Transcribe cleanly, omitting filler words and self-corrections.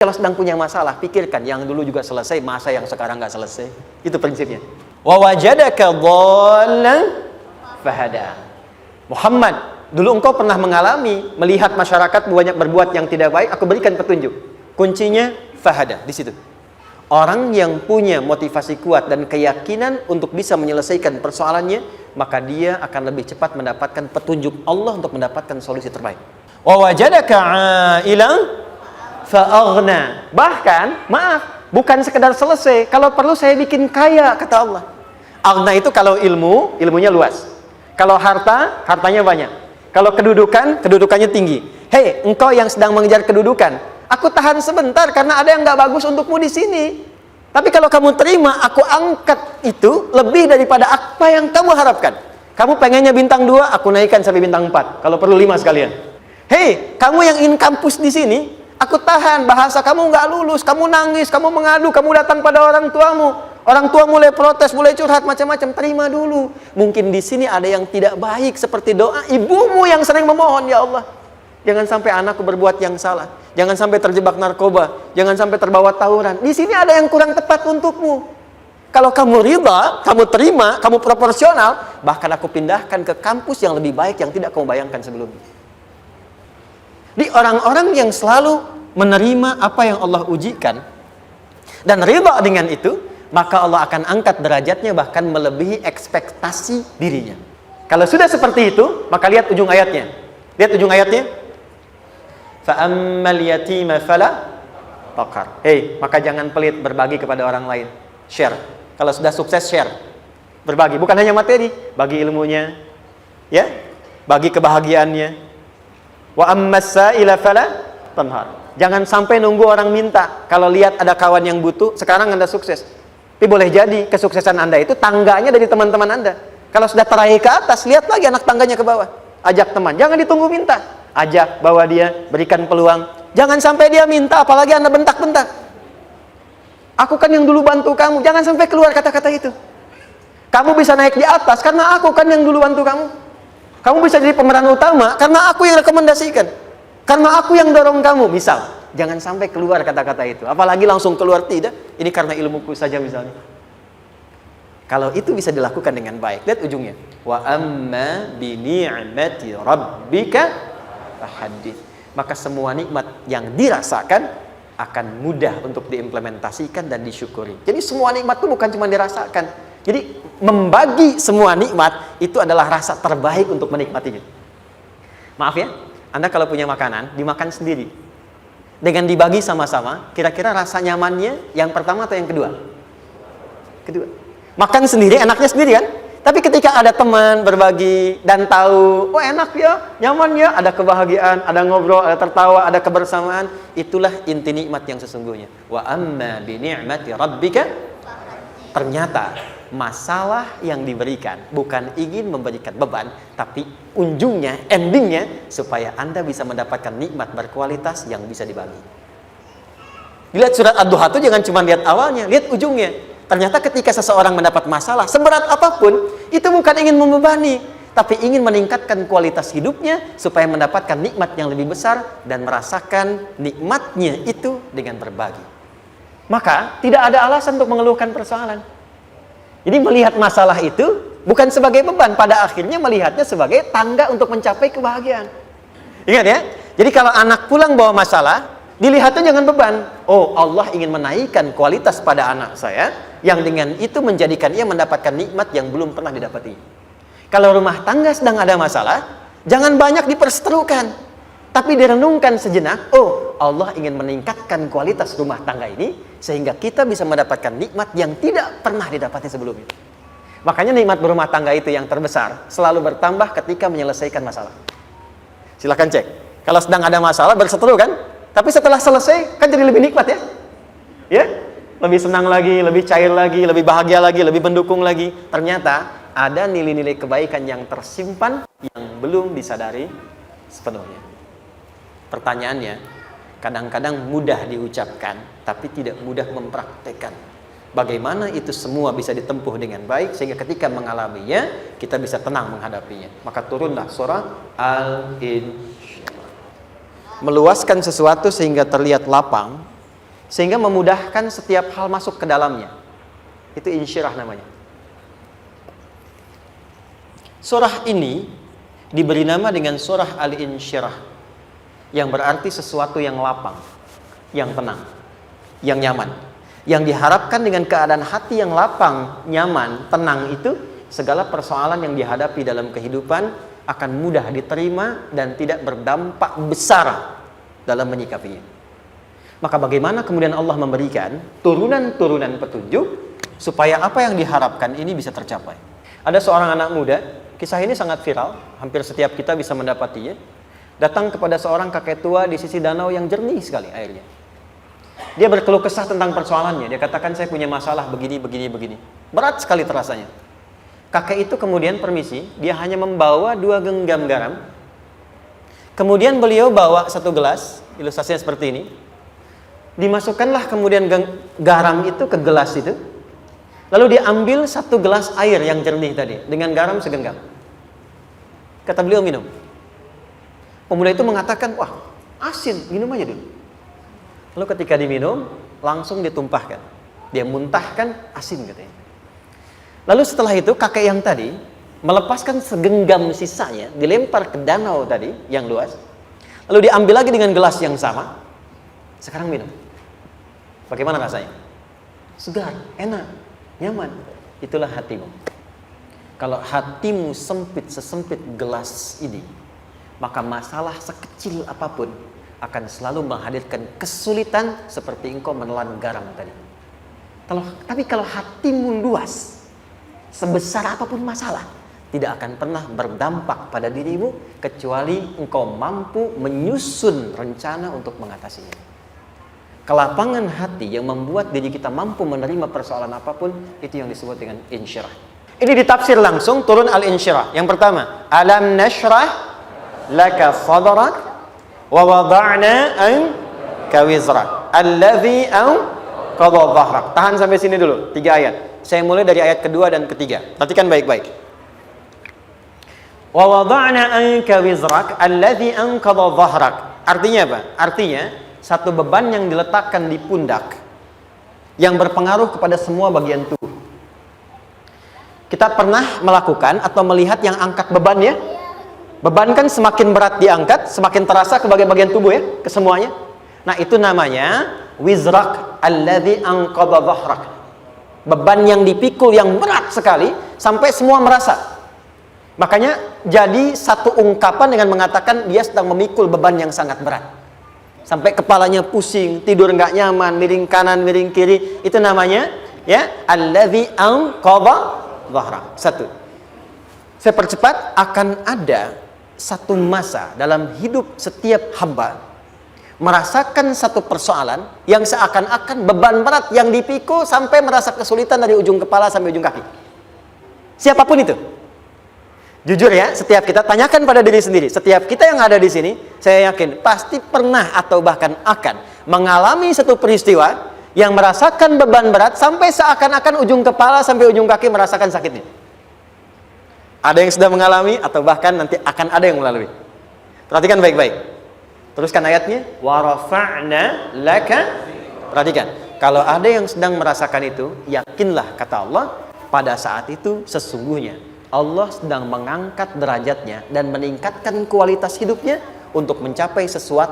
Kalau sedang punya masalah, pikirkan yang dulu juga selesai, masa yang sekarang nggak selesai. Itu prinsipnya. Wa wajadaka dhallan fahada. Muhammad, dulu engkau pernah mengalami melihat masyarakat banyak berbuat yang tidak baik, aku berikan petunjuk. Kuncinya fahada di situ. Orang yang punya motivasi kuat dan keyakinan untuk bisa menyelesaikan persoalannya, maka dia akan lebih cepat mendapatkan petunjuk Allah untuk mendapatkan solusi terbaik. Wa wajadaka 'ailan fa'aghna. Bahkan, maaf, bukan sekedar selesai, kalau perlu saya bikin kaya, kata Allah. Aghna itu kalau ilmunya luas. Kalau harta, hartanya banyak. Kalau kedudukan, kedudukannya tinggi. Hei, engkau yang sedang mengejar kedudukan, aku tahan sebentar karena ada yang gak bagus untukmu di sini. Tapi kalau kamu terima, aku angkat itu lebih daripada apa yang kamu harapkan. Kamu pengennya bintang 2, aku naikkan sampai bintang 4. Kalau perlu 5 sekalian. Hei, kamu yang ingin kampus di sini, aku tahan, bahasa kamu nggak lulus, kamu nangis, kamu mengadu, kamu datang pada orang tuamu. Orang tua mulai protes, mulai curhat, macam-macam. Terima dulu. Mungkin di sini ada yang tidak baik, seperti doa ibumu yang sering memohon, ya Allah, jangan sampai anakku berbuat yang salah. Jangan sampai terjebak narkoba. Jangan sampai terbawa tawuran. Di sini ada yang kurang tepat untukmu. Kalau kamu ridha, kamu terima, kamu proporsional, bahkan aku pindahkan ke kampus yang lebih baik yang tidak kamu bayangkan sebelumnya. Di orang-orang yang selalu menerima apa yang Allah ujikan dan ridha dengan itu, maka Allah akan angkat derajatnya bahkan melebihi ekspektasi dirinya. Kalau sudah seperti itu, maka lihat ujung ayatnya. Lihat ujung ayatnya. Fa ammal yatima fala taqhar. Hei, maka jangan pelit berbagi kepada orang lain. Share. Kalau sudah sukses, share. Berbagi, bukan hanya materi, bagi ilmunya, ya, bagi kebahagiaannya. Wa ammas sa'ila fala tanhar. Jangan sampai nunggu orang minta. Kalau lihat ada kawan yang butuh, sekarang Anda sukses. Tapi boleh jadi kesuksesan Anda itu tangganya dari teman-teman Anda. Kalau sudah teraih ke atas, lihat lagi anak tangganya ke bawah. Ajak teman, jangan ditunggu minta. Ajak, bawa dia, berikan peluang. Jangan sampai dia minta, apalagi Anda bentak-bentak. Aku kan yang dulu bantu kamu. Jangan sampai keluar kata-kata itu. Kamu bisa naik di atas karena aku kan yang dulu bantu kamu. Kamu bisa jadi pemeran utama karena aku yang rekomendasikan. Karena aku yang dorong kamu, misal. Jangan sampai keluar kata-kata itu. Apalagi langsung keluar, tidak. Ini karena ilmuku saja misalnya. Kalau itu bisa dilakukan dengan baik. Lihat ujungnya. Wa amma bi ni'mati rabbika fahaddits. Maka semua nikmat yang dirasakan akan mudah untuk diimplementasikan dan disyukuri. Jadi semua nikmat itu bukan cuma dirasakan. Jadi membagi semua nikmat itu adalah rasa terbaik untuk menikmatinya. Maaf ya, Anda kalau punya makanan, dimakan sendiri. Dengan dibagi sama-sama, kira-kira rasa nyamannya yang pertama atau yang kedua? Kedua. Makan sendiri, enaknya sendiri kan? Tapi ketika ada teman berbagi dan tahu, oh enak ya, nyaman ya, ada kebahagiaan, ada ngobrol, ada tertawa, ada kebersamaan, itulah inti nikmat yang sesungguhnya. Wa amma bi ni'mati rabbika. Ternyata masalah yang diberikan bukan ingin memberikan beban, tapi ujungnya, endingnya supaya Anda bisa mendapatkan nikmat berkualitas yang bisa dibagi. Lihat surat Ad-Duha itu jangan cuma lihat awalnya, lihat ujungnya. Ternyata ketika seseorang mendapat masalah seberat apapun, itu bukan ingin membebani, tapi ingin meningkatkan kualitas hidupnya supaya mendapatkan nikmat yang lebih besar dan merasakan nikmatnya itu dengan berbagi. Maka tidak ada alasan untuk mengeluhkan persoalan. Jadi melihat masalah itu bukan sebagai beban, pada akhirnya melihatnya sebagai tangga untuk mencapai kebahagiaan. Ingat ya, jadi kalau anak pulang bawa masalah, dilihatnya jangan beban. Oh, Allah ingin menaikkan kualitas pada anak saya, yang dengan itu menjadikan ia mendapatkan nikmat yang belum pernah didapati. Kalau rumah tangga sedang ada masalah, jangan banyak diperseterukan, tapi direnungkan sejenak. Oh, Allah ingin meningkatkan kualitas rumah tangga ini sehingga kita bisa mendapatkan nikmat yang tidak pernah didapati sebelumnya. Makanya nikmat berumah tangga itu yang terbesar selalu bertambah ketika menyelesaikan masalah. Silahkan cek. Kalau sedang ada masalah berseteru kan, tapi setelah selesai kan jadi lebih nikmat ya. Ya, lebih senang lagi, lebih cair lagi, lebih bahagia lagi, lebih mendukung lagi. Ternyata ada nilai-nilai kebaikan yang tersimpan yang belum disadari sepenuhnya. Pertanyaannya, kadang-kadang mudah diucapkan, tapi tidak mudah mempraktekkan. Bagaimana itu semua bisa ditempuh dengan baik, sehingga ketika mengalaminya, kita bisa tenang menghadapinya. Maka turunlah surah Al-Insyirah. Meluaskan sesuatu sehingga terlihat lapang, sehingga memudahkan setiap hal masuk ke dalamnya. Itu insyirah namanya. Surah ini diberi nama dengan surah Al-Insyirah, yang berarti sesuatu yang lapang, yang tenang, yang nyaman. Yang diharapkan dengan keadaan hati yang lapang, nyaman, tenang itu, segala persoalan yang dihadapi dalam kehidupan akan mudah diterima dan tidak berdampak besar dalam menyikapinya. Maka bagaimana kemudian Allah memberikan turunan-turunan petunjuk supaya apa yang diharapkan ini bisa tercapai. Ada seorang anak muda, kisah ini sangat viral, hampir setiap kita bisa mendapatinya. Datang kepada seorang kakek tua di sisi danau yang jernih sekali airnya. Dia berkeluh kesah tentang persoalannya. Dia katakan, saya punya masalah begini. Berat sekali terasanya. Kakek itu kemudian permisi, dia hanya membawa 2 genggam garam. Kemudian beliau bawa 1 gelas, ilustrasinya seperti ini. Dimasukkanlah kemudian garam itu ke gelas itu. Lalu diambil 1 gelas air yang jernih tadi, dengan garam segenggam. Kata beliau, minum. Pemuda itu mengatakan, wah, asin, minum aja dulu. Lalu ketika diminum, langsung ditumpahkan. Dia muntahkan, asin katanya. Lalu setelah itu, kakek yang tadi melepaskan segenggam sisanya, dilempar ke danau tadi, yang luas. Lalu diambil lagi dengan gelas yang sama. Sekarang minum. Bagaimana rasanya? Segar, enak, nyaman. Itulah hatimu. Kalau hatimu sempit sesempit gelas ini, maka masalah sekecil apapun akan selalu menghadirkan kesulitan seperti engkau menelan garam tadi. Tapi kalau hatimu luas, sebesar apapun masalah, tidak akan pernah berdampak pada dirimu kecuali engkau mampu menyusun rencana untuk mengatasinya. Kelapangan hati yang membuat diri kita mampu menerima persoalan apapun, itu yang disebut dengan insyirah. Ini ditafsir langsung turun Al-Insyirah. Yang pertama, alam nashrah laka sadrak wa wada'na anka wizrak alladhi anqadha dhahrak. Tahan sampai sini dulu, 3 ayat. Saya mulai dari ayat kedua dan ketiga. Perhatikan baik-baik. Wa wada'na anka wizrak alladhi anqadha dhahrak. Artinya apa? Artinya satu beban yang diletakkan di pundak yang berpengaruh kepada semua bagian tubuh. Kita pernah melakukan atau melihat yang angkat beban ya? Beban kan semakin berat diangkat, semakin terasa ke bagian-bagian tubuh ya, ke semuanya. Nah, itu namanya wizrak alladzi anqadha dhahrak. Beban yang dipikul yang berat sekali sampai semua merasa. Makanya jadi satu ungkapan dengan mengatakan dia sedang memikul beban yang sangat berat. Sampai kepalanya pusing, tidur nggak nyaman, miring kanan, miring kiri. Itu namanya ya alladzi anqadha dhahrak. 1. Saya percepat, akan ada satu masa dalam hidup setiap hamba merasakan satu persoalan yang seakan-akan beban berat yang dipikul sampai merasa kesulitan dari ujung kepala sampai ujung kaki. Siapapun itu. Jujur ya, setiap kita tanyakan pada diri sendiri. Setiap kita yang ada di sini, saya yakin pasti pernah atau bahkan akan mengalami satu peristiwa yang merasakan beban berat sampai seakan-akan ujung kepala sampai ujung kaki merasakan sakitnya. Ada yang sudah mengalami atau bahkan nanti akan ada yang melalui. Perhatikan baik-baik. Teruskan ayatnya. Wa rafa'na laka. Perhatikan. Kalau ada yang sedang merasakan itu, yakinlah kata Allah, pada saat itu sesungguhnya Allah sedang mengangkat derajatnya dan meningkatkan kualitas hidupnya untuk mencapai sesuatu